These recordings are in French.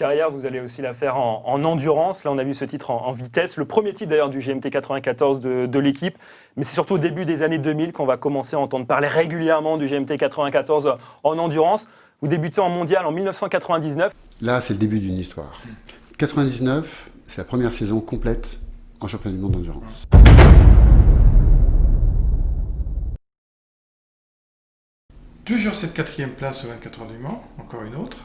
carrière, vous allez aussi la faire en endurance. Là, on a vu ce titre en vitesse. Le premier titre d'ailleurs du GMT 94 de l'équipe. Mais c'est surtout au début des années 2000 qu'on va commencer à entendre parler régulièrement du GMT 94 en endurance. Vous débutez en mondial en 1999. Là, c'est le début d'une histoire. 99, c'est la première saison complète en championnat du monde d'endurance. Toujours cette 4e place au 24 heures du Mans, encore une autre.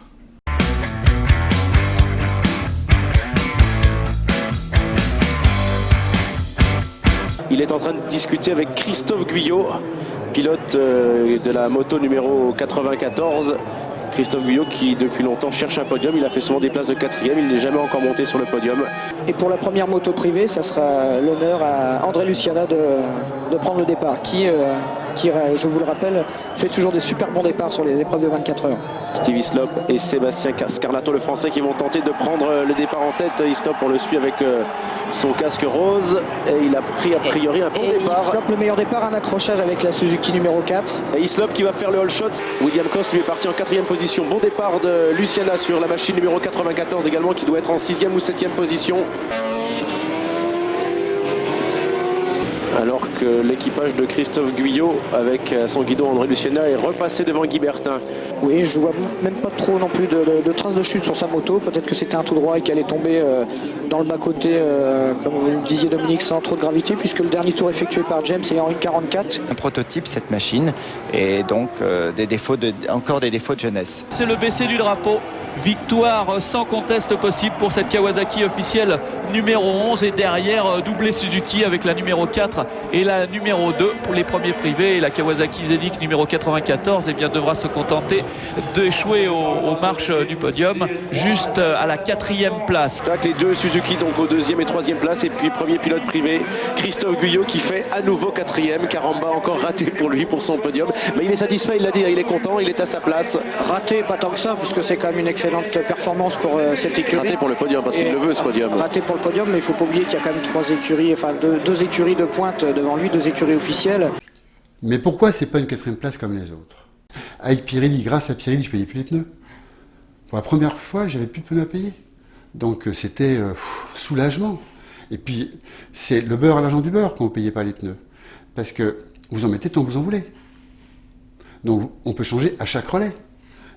Il est en train de discuter avec Christophe Guyot, pilote de la moto numéro 94. Christophe Guyot qui depuis longtemps cherche un podium, il a fait souvent des places de 4e, il n'est jamais encore monté sur le podium. Et pour la première moto privée, ça sera l'honneur à André Luciana de prendre le départ, qui, je vous le rappelle, fait toujours des super bons départs sur les épreuves de 24 heures. Steve Hislop et Sébastien Scarlato, le français, qui vont tenter de prendre le départ en tête. Hislop, on le suit avec son casque rose et il a pris a priori un bon départ. Hislop, le meilleur départ, un accrochage avec la Suzuki numéro 4. Et Hislop qui va faire le all shot. William Coste lui est parti en 4e position. Bon départ de Luciana sur la machine numéro 94 également, qui doit être en 6e ou 7e position. Alors que l'équipage de Christophe Guyot avec son guidon André Luciana est repassé devant Guy Bertin. Oui, je vois même pas trop non plus de traces de chute sur sa moto. Peut-être que c'était un tout droit et qu'elle est tombée dans le bas-côté, comme vous le disiez Dominique, sans trop de gravité, puisque le dernier tour effectué par James est en 1,44. Un prototype, cette machine, et donc encore des défauts de jeunesse. C'est le baisser du drapeau. Victoire sans conteste possible pour cette Kawasaki officielle numéro 11 et derrière doublé Suzuki avec la numéro 4 et la numéro 2 pour les premiers privés, et la Kawasaki ZX numéro 94 devra se contenter d'échouer aux marches du podium juste à la 4e place. Donc les deux Suzuki donc aux 2e et 3e place, et puis premier pilote privé Christophe Guyot qui fait à nouveau 4e. Caramba, encore raté pour lui pour son podium, mais il est satisfait, il l'a dit, il est content, il est à sa place. Raté pas tant que ça, puisque c'est quand même une excellente performance pour cette écurie. Raté pour le podium parce qu'il le veut, ce podium. Raté pour le podium, mais il ne faut pas oublier qu'il y a quand même deux écuries de pointe devant lui, 2 écuries officielles. Mais pourquoi c'est pas une 4e place comme les autres? Avec Pirelli, grâce à Pirelli, je payais plus les pneus. Pour la première fois, j'avais plus de pneus à payer. Donc c'était soulagement. Et puis c'est le beurre à l'argent du beurre quand vous ne payez pas les pneus. Parce que vous en mettez tant que vous en voulez. Donc on peut changer à chaque relais.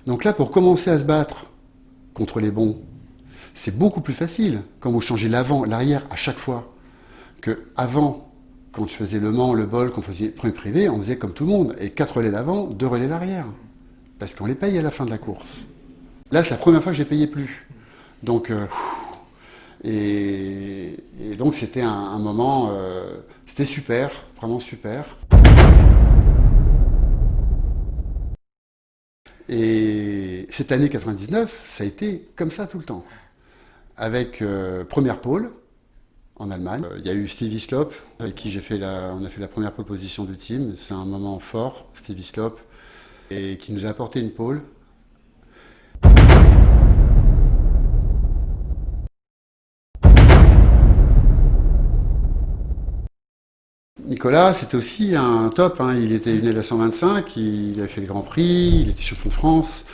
Donc là, pour commencer à se battre contre les bons, c'est beaucoup plus facile quand vous changez l'avant, l'arrière à chaque fois, que avant, quand je faisais le Mans, le Bol, qu'on faisait premier privé, on faisait comme tout le monde, et 4 relais l'avant, 2 relais l'arrière, parce qu'on les paye à la fin de la course. Là, c'est la première fois que je les payais plus. Donc, et donc c'était un moment, c'était super, vraiment super. Et cette année 99, ça a été comme ça tout le temps. Avec première pole en Allemagne. Il y a eu Steve Hislop, avec qui on a fait la première pole position du team. C'est un moment fort, Steve Hislop, et qui nous a apporté une pole. Nicolas, c'était aussi un top, hein. Il était né de la 125, il a fait le Grand Prix, il était champion de France.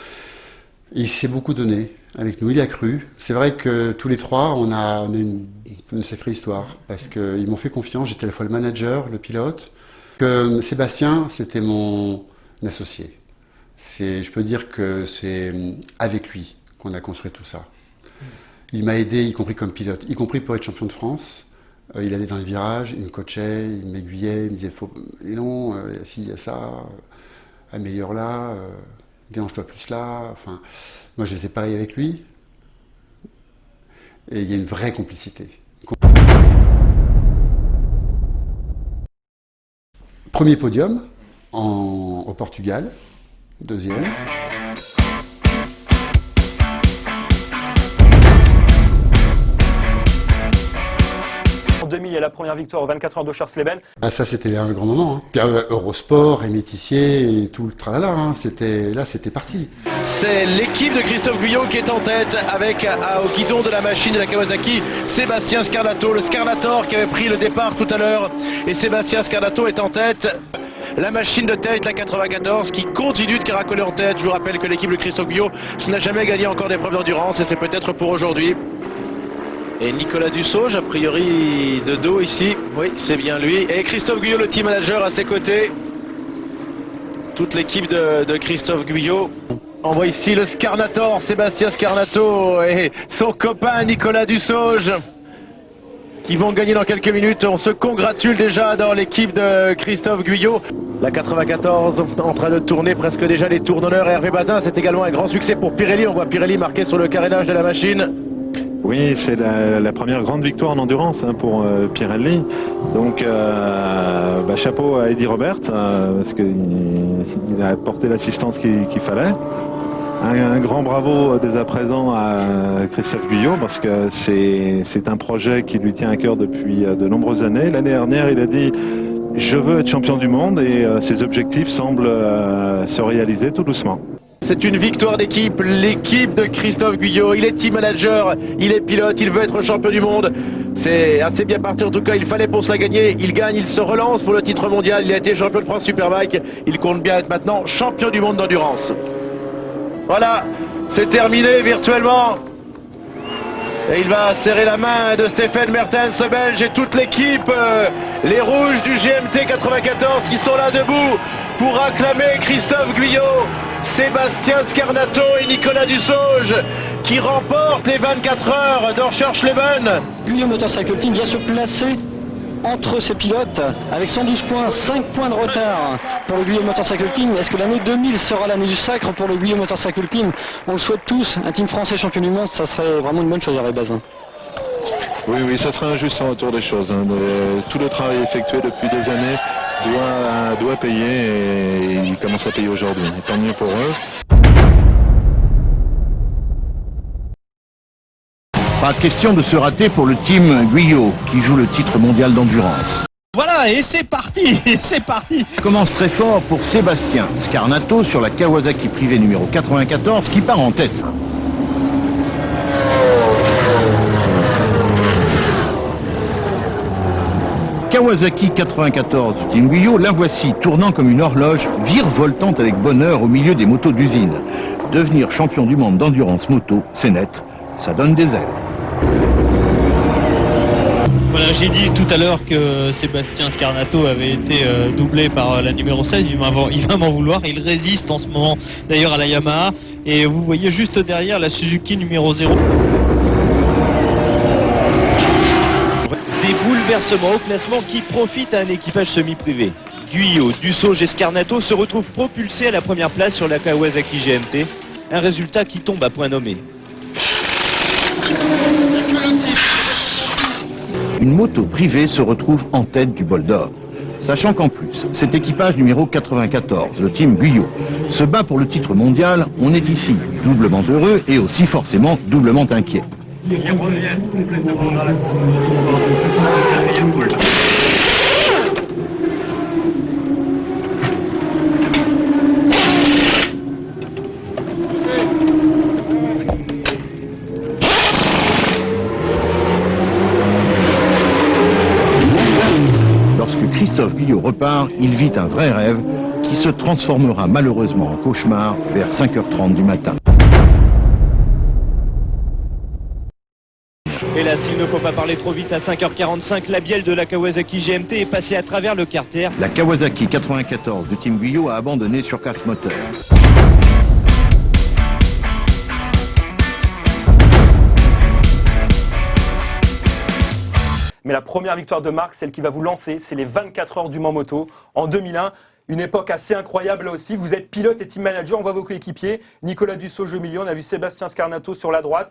Il s'est beaucoup donné avec nous, il a cru. C'est vrai que tous les trois, on a une sacrée histoire, parce qu'ils m'ont fait confiance, j'étais à la fois le manager, le pilote. Sébastien, c'était mon associé. Je peux dire que c'est avec lui qu'on a construit tout ça. Il m'a aidé, y compris comme pilote, y compris pour être champion de France. Il allait dans les virages, il me coachait, il m'aiguillait, il me disait et non, si, il y a ça, améliore là, dérange-toi plus là. Enfin, moi je faisais pareil avec lui. Et il y a une vraie complicité. Premier podium au Portugal, 2e. En 2000, il y a la première victoire aux 24 heures de Charles-Leben. Ah, ça, c'était un grand moment. Hein. Puis, Eurosport, Rémi Tissier et tout le tralala. Hein. C'était parti. C'est l'équipe de Christophe Guyot qui est en tête avec au guidon de la machine de la Kawasaki Sébastien Scarlato, le Scarlator qui avait pris le départ tout à l'heure. Et Sébastien Scarlato est en tête. la machine de tête, la 94, qui continue de caracoler en tête. Je vous rappelle que l'équipe de Christophe Guyot n'a jamais gagné encore d'épreuve d'endurance et c'est peut-être pour aujourd'hui. Et Nicolas Dussauge, a priori de dos ici, oui c'est bien lui. Et Christophe Guyot, le team manager à ses côtés. Toute l'équipe de Christophe Guyot. On voit ici le Scarnator, Sébastien Scarnato et son copain Nicolas Dussauge qui vont gagner dans quelques minutes. On se congratule déjà dans l'équipe de Christophe Guyot. La 94 en train de tourner presque déjà les tours d'honneur. Hervé Bazin, c'est également un grand succès pour Pirelli. On voit Pirelli marqué sur le carénage de la machine. Oui, c'est la première grande victoire en endurance pour Pirelli. Donc, chapeau à Eddie Robert, parce qu'il a apporté l'assistance qu'il fallait. Un grand bravo dès à présent à Christophe Guyot, parce que c'est un projet qui lui tient à cœur depuis de nombreuses années. L'année dernière, il a dit « Je veux être champion du monde » et ses objectifs semblent se réaliser tout doucement. C'est une victoire d'équipe, l'équipe de Christophe Guyot, il est team manager, il est pilote, il veut être champion du monde. C'est assez bien parti en tout cas, il fallait pour se la gagner, il gagne, il se relance pour le titre mondial, il a été champion de France Superbike, il compte bien être maintenant champion du monde d'endurance. Voilà, c'est terminé virtuellement. Et il va serrer la main de Stéphane Mertens, le Belge, et toute l'équipe, les rouges du GMT 94 qui sont là debout pour acclamer Christophe Guyot, Sébastien Scarnato et Nicolas Dussauge qui remportent les 24 heures d'Orscheleben. Guyot Motorcycle Team vient se placer entre ses pilotes avec 112 points, 5 points de retard pour le Guyot Motorcycle Team. Est-ce que l'année 2000 sera l'année du sacre pour le Guyot Motorcycle Team? On le souhaite tous, un team français champion du monde, ça serait vraiment une bonne chose, Hervé Bazin. Oui, ça serait injuste en retour des choses. Tout le travail effectué depuis des années doit payer et il commence à payer aujourd'hui. Tant mieux pour eux. Pas question de se rater pour le team Guyot qui joue le titre mondial d'endurance. Voilà, et c'est parti, c'est parti. Commence très fort pour Sébastien Scarnato sur la Kawasaki privée numéro 94 qui part en tête. Kawasaki 94 du team Guyot, la voici tournant comme une horloge, virevoltant avec bonheur au milieu des motos d'usine. Devenir champion du monde d'endurance moto, c'est net, ça donne des ailes. Voilà, j'ai dit tout à l'heure que Sébastien Scarnato avait été doublé par la numéro 16, il va m'en vouloir, il résiste en ce moment d'ailleurs à la Yamaha, et vous voyez juste derrière la Suzuki numéro 0. Des bouleversements au classement qui profitent à un équipage semi-privé. Guyot, Dussauge et Scarnato se retrouvent propulsés à la première place sur la Kawasaki GMT, un résultat qui tombe à point nommé. Une moto privée se retrouve en tête du bol d'or. Sachant qu'en plus, cet équipage numéro 94, le team Guyot, se bat pour le titre mondial, on est ici doublement heureux et aussi forcément doublement inquiet. Lorsque Christophe Guyot repart, il vit un vrai rêve qui se transformera malheureusement en cauchemar vers 5h30 du matin. Hélas, il ne faut pas parler trop vite. À 5h45, la bielle de la Kawasaki GMT est passée à travers le carter. La Kawasaki 94 du team Guyot a abandonné sur casse moteur. Mais la première victoire de Marc, celle qui va vous lancer, c'est les 24 heures du Mans Moto en 2001. Une époque assez incroyable là aussi. Vous êtes pilote et team manager, on voit vos coéquipiers. Nicolas Dussauge au milieu, on a vu Sébastien Scarnato sur la droite.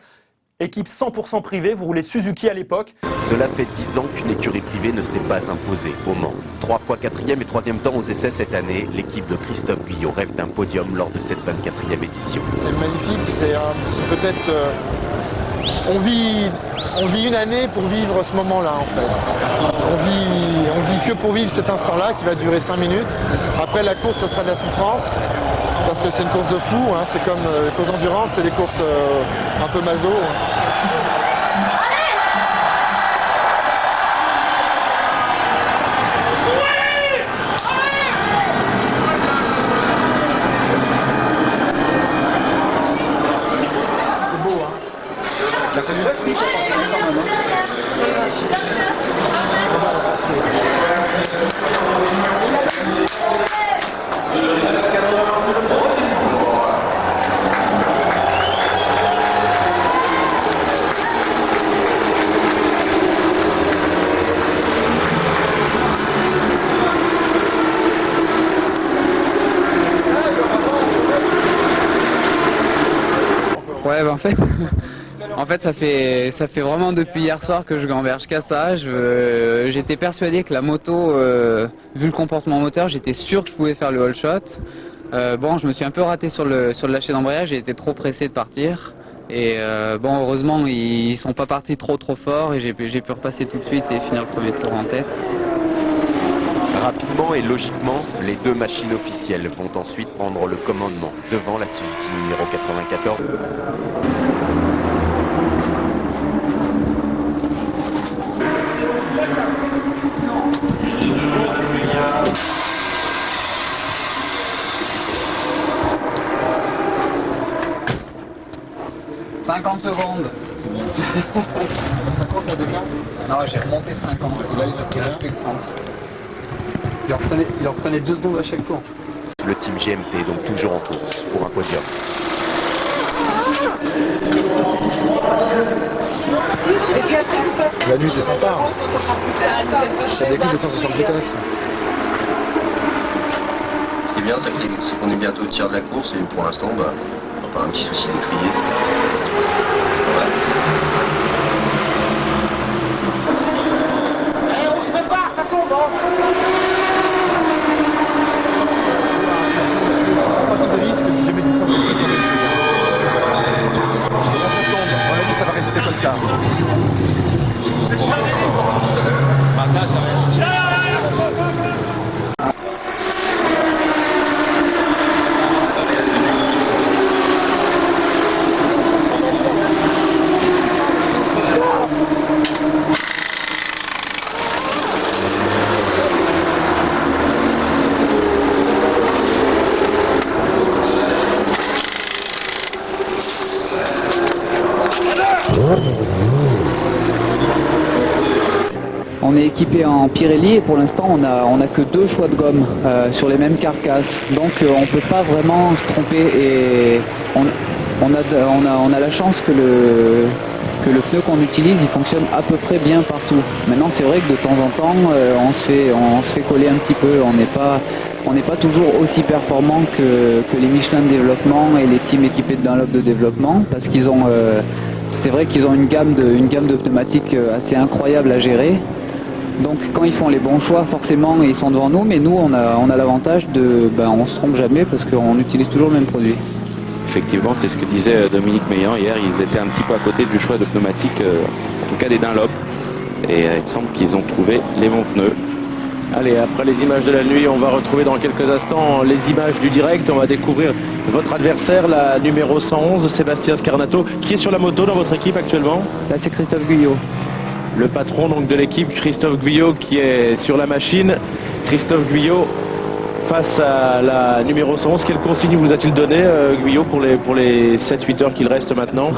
Équipe 100% privée, vous roulez Suzuki à l'époque. Cela fait 10 ans qu'une écurie privée ne s'est pas imposée au Mans. 3 fois 4e et 3e temps aux essais cette année, l'équipe de Christophe Guyot rêve d'un podium lors de cette 24e édition. C'est magnifique, c'est peut-être... On vit une année pour vivre ce moment-là en fait. On vit que pour vivre cet instant-là qui va durer 5 minutes. Après la course, ce sera de la souffrance parce que c'est une course de fou. Hein. C'est comme les courses d'endurance, c'est des courses un peu maso. fait, ça fait vraiment depuis hier soir que je gamberge qu'à ça. J'étais persuadé que la moto, vu le comportement moteur, j'étais sûr que je pouvais faire le whole shot. Bon, je me suis un peu raté sur le lâcher d'embrayage, j'ai été trop pressé de partir. Et bon, heureusement, ils sont pas partis trop fort et j'ai pu repasser tout de suite et finir le premier tour en tête. Rapidement et logiquement, les deux machines officielles vont ensuite prendre le commandement devant la Suzuki numéro 94. « 50 secondes. 50 la décart? Non, j'ai remonté de 50. Et là, il reste plus que 30. Il en reprenait 2 secondes à chaque tour. Le team GMT est donc toujours en course pour un podium. La nuit c'est sympa. Ça décuple les sensations de vitesse. Ce qui est bien, c'est qu'on est bientôt au tir de la course et pour l'instant, on n'a pas un petit souci d'étrier. Allez, on se prépare, ça tombe, hein. Pas de risque si jamais descend quelque chose. Et là ça tombe, à mon avis ça va rester comme ça. On est équipé en Pirelli et pour l'instant on a que 2 choix de gomme sur les mêmes carcasses. Donc on ne peut pas vraiment se tromper et on a la chance que le pneu qu'on utilise il fonctionne à peu près bien partout. Maintenant c'est vrai que de temps en temps on se fait coller un petit peu, on n'est pas toujours aussi performant que les Michelin de développement et les teams équipés de Dunlop de développement parce qu'ils ont c'est vrai qu'ils ont une gamme de pneumatiques assez incroyable à gérer. Donc quand ils font les bons choix, forcément ils sont devant nous, mais nous on a l'avantage on se trompe jamais parce qu'on utilise toujours le même produit. Effectivement, c'est ce que disait Dominique Meillan hier, ils étaient un petit peu à côté du choix de pneumatiques, en tout cas des Dunlop. Et il semble qu'ils ont trouvé les bons pneus. Allez, après les images de la nuit, on va retrouver dans quelques instants les images du direct. On va découvrir votre adversaire, la numéro 111, Sébastien Scarnato, qui est sur la moto dans votre équipe actuellement. Là c'est Christophe Guyot. Le patron donc de l'équipe, Christophe Guyot, qui est sur la machine. Christophe Guyot, face à la numéro 111, quelle consigne vous a-t-il donné, Guyot, pour les 7-8 heures qu'il reste maintenant?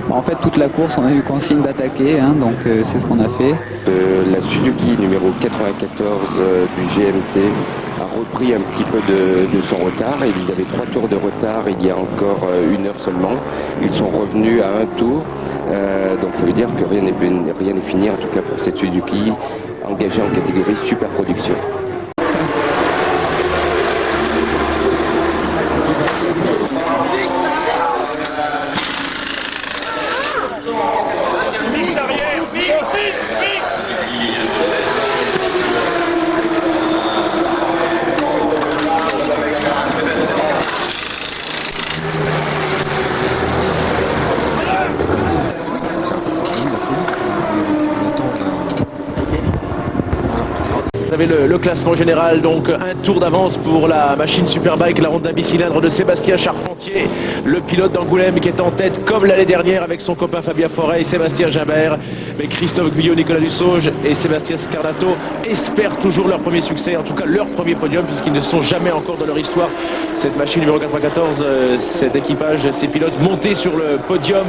En fait, toute la course, on a eu consigne d'attaquer, hein, donc c'est ce qu'on a fait. La Suzuki numéro 94 du GMT a repris un petit peu de son retard. Ils avaient 3 tours de retard il y a encore 1 heure seulement. Ils sont revenus à 1 tour. Donc ça veut dire que rien n'est fini, en tout cas pour cette Suzuki engagée en catégorie super production. Vous avez le classement général, donc 1 tour d'avance pour la machine Superbike, la Honda bicylindre de Sébastien Charpentier, le pilote d'Angoulême qui est en tête comme l'année dernière avec son copain Fabien Forêt et Sébastien Gimbert. Mais Christophe Guyot, Nicolas Dussauge et Sébastien Scarnato espèrent toujours leur premier succès, en tout cas leur premier podium, puisqu'ils ne sont jamais encore dans leur histoire. Cette machine numéro 94, cet équipage, ces pilotes montés sur le podium.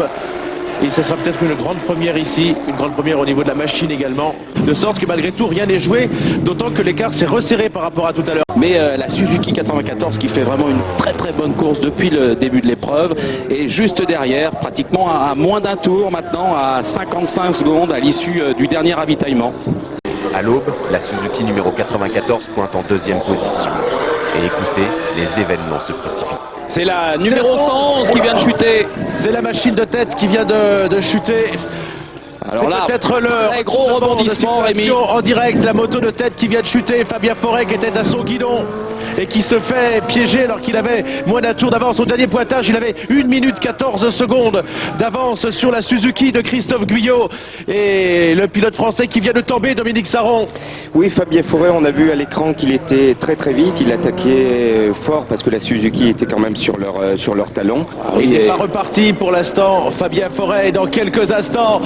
Et ce sera peut-être une grande première ici, une grande première au niveau de la machine également. De sorte que malgré tout, rien n'est joué, d'autant que l'écart s'est resserré par rapport à tout à l'heure. Mais la Suzuki 94 qui fait vraiment une très très bonne course depuis le début de l'épreuve. Et juste derrière, pratiquement à moins d'1 tour maintenant, à 55 secondes à l'issue du dernier ravitaillement. À l'aube, la Suzuki numéro 94 pointe en 2e position. Et écoutez, les événements se précipitent. C'est la numéro 111 qui vient de chuter. C'est la machine de tête qui vient de chuter. Alors là, peut-être le très gros rebondissement, Rémi. En direct, la moto de tête qui vient de chuter. Fabien Forêt qui était à son guidon et qui se fait piéger alors qu'il avait moins d'un tour d'avance. Au dernier pointage, il avait 1 minute 14 secondes d'avance sur la Suzuki de Christophe Guyot. Et le pilote français qui vient de tomber, Dominique Sarron. Oui, Fabien Forêt, on a vu à l'écran qu'il était très très vite. Il attaquait fort parce que la Suzuki était quand même sur leur talon. Il n'est pas reparti pour l'instant, Fabien Forêt. Et dans quelques instants,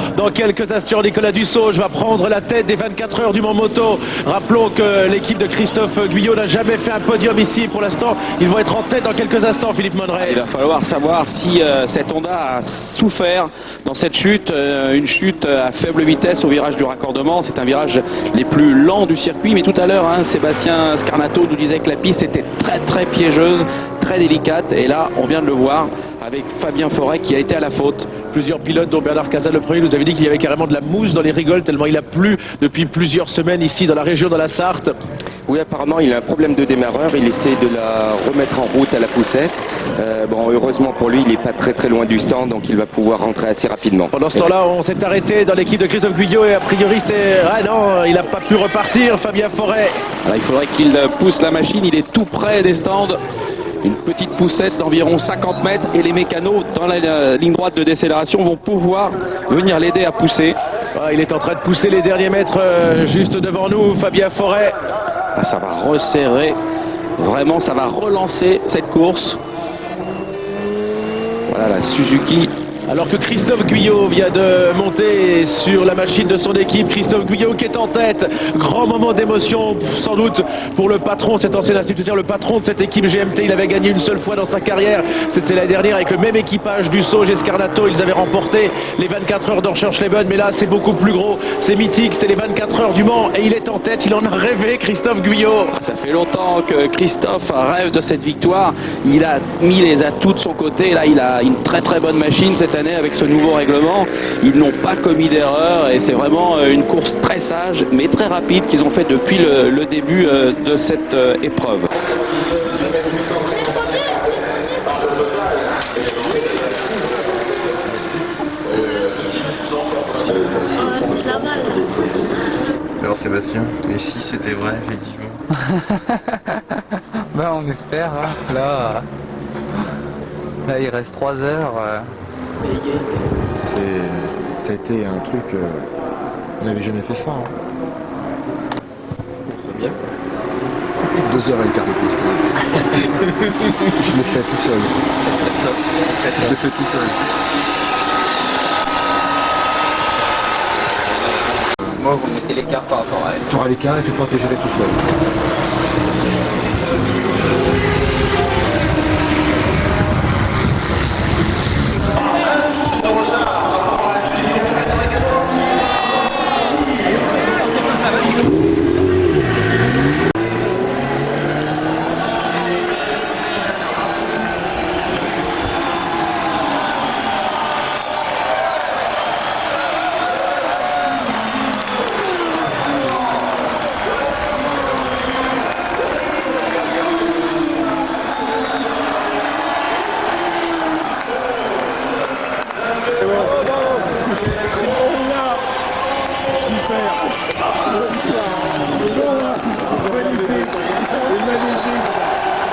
Nicolas Dussauge va prendre la tête des 24 heures du Mans Moto. Rappelons que l'équipe de Christophe Guyot n'a jamais fait un podium ici. Pour l'instant, ils vont être en tête dans quelques instants, Philippe Monneret. Il va falloir savoir si cette Honda a souffert dans cette chute. Une chute à faible vitesse au virage du raccordement. C'est un virage les plus lents du circuit. Mais tout à l'heure, Sébastien Scarnato nous disait que la piste était très très piégeuse, très délicate. Et là, on vient de le voir avec Fabien Forêt qui a été à la faute. Plusieurs pilotes, dont Bernard Casal le premier, nous avait dit qu'il y avait carrément de la mousse dans les rigoles tellement il a plu depuis plusieurs semaines ici dans la région de la Sarthe. Oui, apparemment il a un problème de démarreur, il essaie de la remettre en route à la poussette. Heureusement pour lui, il n'est pas très très loin du stand, donc il va pouvoir rentrer assez rapidement. Pendant ce temps-là, on s'est arrêté dans l'équipe de Christophe Guyot et a priori c'est... Ah non, il n'a pas pu repartir, Fabien Forêt. Alors, il faudrait qu'il pousse la machine, il est tout près des stands. Une petite poussette d'environ 50 mètres et les mécanos dans la ligne droite de décélération vont pouvoir venir l'aider à pousser. Il est en train de pousser les derniers mètres juste devant nous, Fabien Forêt. Ça va resserrer, vraiment ça va relancer cette course. Voilà la Suzuki. Alors que Christophe Guyot vient de monter sur la machine de son équipe, Christophe Guyot qui est en tête, grand moment d'émotion sans doute pour le patron, cet ancien instituteur, le patron de cette équipe GMT. Il avait gagné une seule fois dans sa carrière, c'était l'année dernière avec le même équipage Dussauge et Scarnato. Ils avaient remporté les 24 heures d'Orschelsleben, mais là c'est beaucoup plus gros, c'est mythique, c'est les 24 heures du Mans et il est en tête, il en a rêvé, Christophe Guyot. Ça fait longtemps que Christophe rêve de cette victoire, il a mis les atouts de son côté, là il a une très très bonne machine cette année avec ce nouveau règlement. Ils n'ont pas commis d'erreur et c'est vraiment une course très sage mais très rapide qu'ils ont fait depuis le début de cette épreuve. Alors Sébastien, et si c'était vrai, effectivement? Ben on espère, hein. Là il reste 3 heures. Ça a été un truc... on n'avait jamais fait ça. Très bien. 2 heures et quart de piste. Je l'ai fait tout seul. Je l'ai fait tout seul. Moi, vous mettez l'écart par rapport à elle. Tu auras l'écart et tu protégerais tout seul.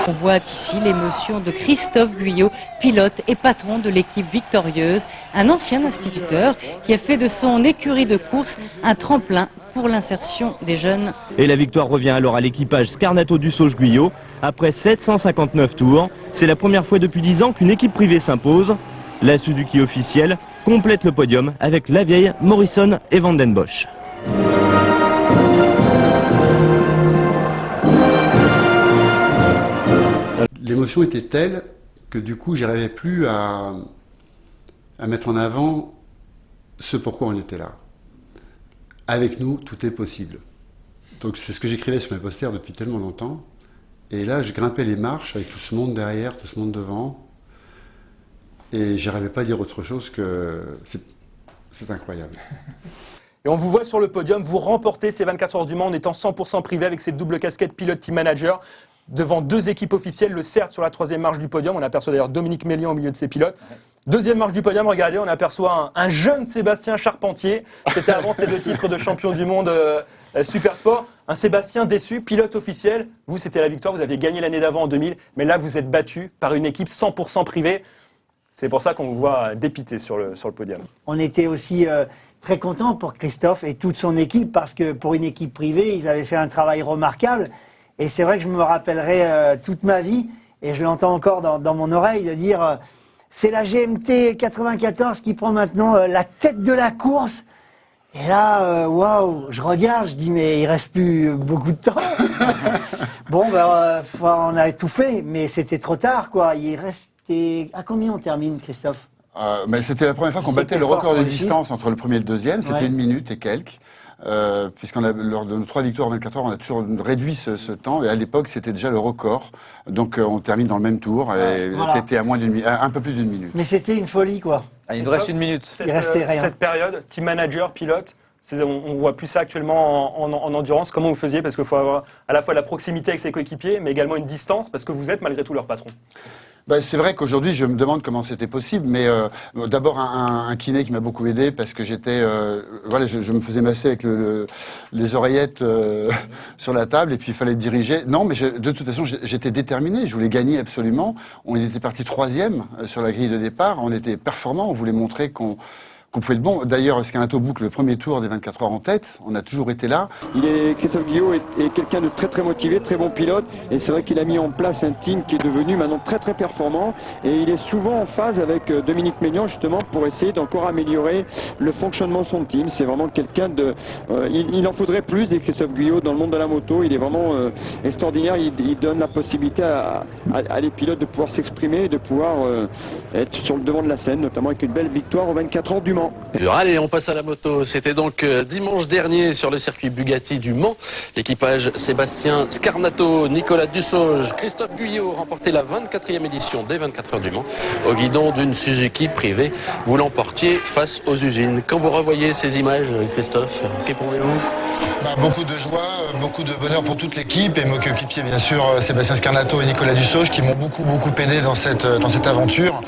On voit ici l'émotion de Christophe Guyot, pilote et patron de l'équipe victorieuse, un ancien instituteur qui a fait de son écurie de course un tremplin pour l'insertion des jeunes. Et la victoire revient alors à l'équipage Scarnato Dussauge Guyot. Après 759 tours, c'est la première fois depuis 10 ans qu'une équipe privée s'impose. La Suzuki officielle complète le podium avec la vieille Morrison et Vanden Bosch. L'émotion était telle que du coup, j'arrivais plus à mettre en avant ce pourquoi on était là. Avec nous, tout est possible. Donc c'est ce que j'écrivais sur mes posters depuis tellement longtemps. Et là, je grimpais les marches avec tout ce monde derrière, tout ce monde devant. Et j'arrivais pas à dire autre chose que c'est incroyable. Et on vous voit sur le podium, vous remportez ces 24 heures du Mans en étant 100% privé avec cette double casquette pilote team manager. devant 2 équipes officielles, le CERT sur la 3e marche du podium. On aperçoit d'ailleurs Dominique Mélian au milieu de ses pilotes. 2e marche du podium, regardez, on aperçoit un jeune Sébastien Charpentier. C'était avant ses 2 titres de champion du monde Super Sport. Un Sébastien déçu, pilote officiel. Vous, c'était la victoire, vous aviez gagné l'année d'avant en 2000. Mais là, vous êtes battu par une équipe 100% privée. C'est pour ça qu'on vous voit dépité sur le podium. On était aussi très contents pour Christophe et toute son équipe parce que pour une équipe privée, ils avaient fait un travail remarquable. Et c'est vrai que je me rappellerai toute ma vie, et je l'entends encore dans mon oreille, de dire c'est la GMT 94 qui prend maintenant la tête de la course. Et là, waouh, je regarde, je dis mais il reste plus beaucoup de temps. Bon, on a tout fait, mais c'était trop tard, quoi. Il restait... À combien on termine, Christophe? Mais c'était la première fois qu'on battait le record de distance entre le premier et le deuxième. C'était 1 minute et quelques. Lors de nos 3 victoires en 24 heures, on a toujours réduit ce temps. Et à l'époque, c'était déjà le record. Donc, on termine dans le même tour. Et t'étais à un peu plus d'1 minute. Mais c'était une folie, quoi. Il nous reste 1 minute. Il restait rien. Cette période, team manager, pilote, on voit plus ça actuellement en endurance. Comment vous faisiez? Parce qu'il faut avoir à la fois la proximité avec ses coéquipiers, mais également une distance, parce que vous êtes malgré tout leur patron. C'est vrai qu'aujourd'hui, je me demande comment c'était possible, mais d'abord un kiné qui m'a beaucoup aidé parce que j'étais, je me faisais masser avec les oreillettes sur la table et puis il fallait diriger. Non, mais de toute façon, j'étais déterminé, je voulais gagner absolument. On était parti 3e sur la grille de départ, on était performant, on voulait montrer qu'on pouvait être bon. D'ailleurs, Scarnato boucle le premier tour des 24 heures en tête. On a toujours été là. Christophe Guillot est quelqu'un de très très motivé, très bon pilote. Et c'est vrai qu'il a mis en place un team qui est devenu maintenant très très performant. Et il est souvent en phase avec Dominique Mélian justement pour essayer d'encore améliorer le fonctionnement de son team. C'est vraiment quelqu'un de... il en faudrait plus des Christophe Guillot dans le monde de la moto. Il est vraiment extraordinaire. Il donne la possibilité à les pilotes de pouvoir s'exprimer et de pouvoir être sur le devant de la scène, notamment avec une belle victoire aux 24 heures du Mans. Allez, on passe à la moto. C'était donc dimanche dernier sur le circuit Bugatti du Mans. L'équipage Sébastien Scarnato, Nicolas Dussauge, Christophe Guyot remporté la 24e édition des 24 heures du Mans au guidon d'une Suzuki privée. Vous l'emportiez face aux usines. Quand vous revoyez ces images, Christophe, qu'éprouvez-vous? Beaucoup de joie, beaucoup de bonheur pour toute l'équipe et mes coéquipiers bien sûr Sébastien Scarnato et Nicolas Dussauge qui m'ont beaucoup aidé dans cette aventure.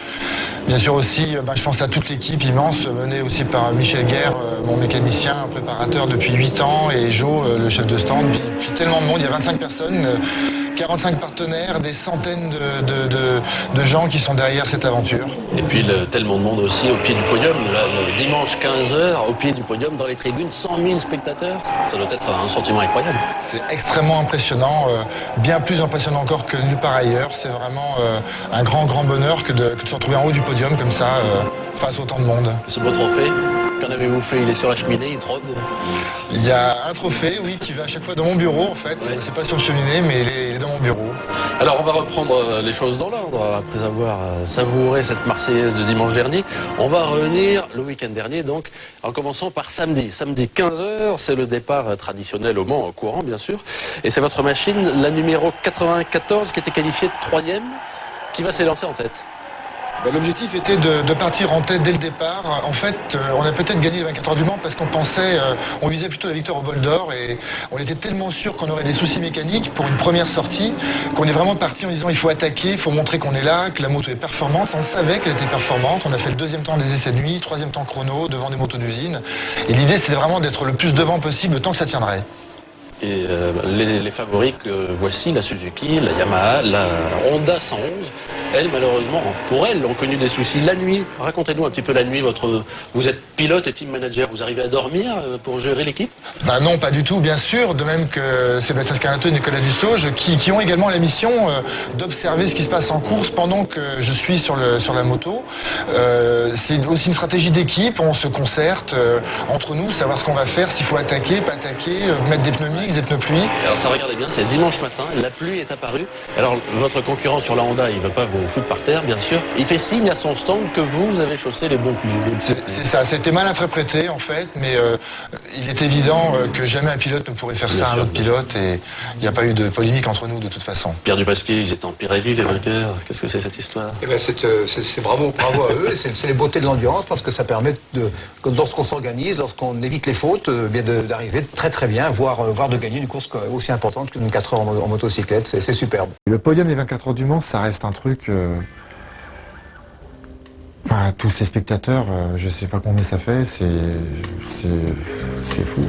Bien sûr aussi, je pense à toute l'équipe immense menée aussi par Michel Guerre, mon mécanicien, préparateur depuis 8 ans, et Joe, le chef de stand. Puis tellement de monde, il y a 25 personnes, 45 partenaires, des centaines de gens qui sont derrière cette aventure. Et puis tellement de monde aussi au pied du podium, le dimanche 15h, au pied du podium, dans les tribunes, 100 000 spectateurs. Ça doit être un sentiment incroyable. C'est extrêmement impressionnant, bien plus impressionnant encore que nulle part ailleurs. C'est vraiment un grand bonheur que de se retrouver en haut du podium comme ça, face à autant de monde. Ce beau trophée, qu'en avez-vous fait? Il est sur la cheminée, il trône? Il y a un trophée, oui, qui va à chaque fois dans mon bureau en fait. Ouais. C'est pas sur la cheminée, mais il est dans mon bureau. Alors on va reprendre les choses dans l'ordre après avoir savouré cette Marseillaise de dimanche dernier. On va revenir le week-end dernier, donc en commençant par samedi. Samedi 15h, c'est le départ traditionnel au Mans, au courant bien sûr. Et c'est votre machine, la numéro 94, qui était qualifiée de 3e, qui va s'élancer en tête. L'objectif était de partir en tête dès le départ. En fait, on a peut-être gagné les 24 heures du Mans parce qu'on pensait, on visait plutôt la victoire au bol d'or et on était tellement sûr qu'on aurait des soucis mécaniques pour une première sortie qu'on est vraiment parti en disant il faut attaquer, il faut montrer qu'on est là, que la moto est performante. On savait qu'elle était performante. On a fait le 2e temps des essais de nuit, 3e temps chrono devant des motos d'usine. Et l'idée c'était vraiment d'être le plus devant possible tant que ça tiendrait. Et les favoris que voici, la Suzuki, la Yamaha, la Honda 111, elles, malheureusement, pour elles, ont connu des soucis la nuit. Racontez-nous un petit peu la nuit. Vous êtes pilote et team manager, vous arrivez à dormir pour gérer l'équipe? Non, pas du tout, bien sûr. De même que Sébastien Scarnato et Nicolas Dussauge, qui ont également la mission d'observer ce qui se passe en course pendant que je suis sur la moto. C'est aussi une stratégie d'équipe. On se concerte entre nous, savoir ce qu'on va faire, s'il faut attaquer, pas attaquer, mettre des pneus mixtes, des pneus pluie. Alors ça, regardez bien, c'est dimanche matin, la pluie est apparue. Alors votre concurrent sur la Honda, il ne veut pas vous foutre par terre, bien sûr. Il fait signe à son stand que vous avez chaussé les bons pneus. C'est ça, c'était mal interprété en fait, mais il est évident que jamais un pilote ne pourrait faire ça à un autre pilote et il n'y a pas eu de polémique entre nous de toute façon. Pierre Dupasquier, ils étaient en Pirelli, les vainqueurs. Qu'est-ce que c'est cette histoire? C'est bravo à eux, c'est les beautés de l'endurance parce que ça permet lorsqu'on s'organise, lorsqu'on évite les fautes, d'arriver très très bien, voire de gagner une course aussi importante qu'une 4 heures en motocyclette. C'est superbe. Le podium des 24 heures du Mans, ça reste un truc... Enfin, tous ces spectateurs, je sais pas combien ça fait, c'est fou.